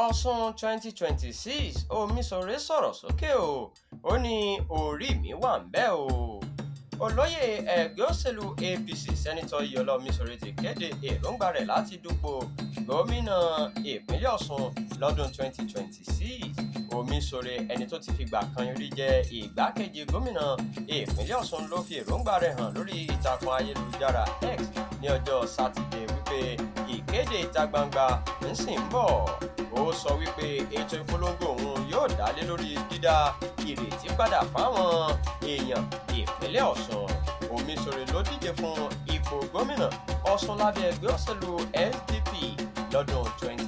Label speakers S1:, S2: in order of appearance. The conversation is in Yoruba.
S1: Ọ̀ṣun 2026 Omisore sọ̀rọ̀ sókè ó ní orí mi wà ńbẹ̀ o. Olóyè ẹgbẹ́ òṣèlú APC Sẹ́nitọ́ Iyọlá Omisore ti kéde èròǹgbà rẹ̀ láti dupò gómìnà ìpínlẹ̀ Ọ̀ṣun lọ́dún 2026. Omisore, ẹni tó ti fìgbà kan rí jẹ́ ìgbákejì gómìnà ìpínlẹ̀ Ọ̀ṣun, ló fi èròǹgbà rẹ̀ hàn lórí ìtàkùn ayélujára X ní ọjọ́ Sátidé wípé ìkéde ìta gbangba ń sì ń bọ̀. Ó sọ wípé ètò ìpolongo òun yóò dá lé lórí dídá ìrètí padà fáwọn èèyàn ìpínlẹ̀ Ọ̀ṣun. Omisore ló díje fún ipò gómìnà Ọ̀ṣun lábẹ́ ẹgbẹ́ òṣèlú SDP lọ́dún 2020.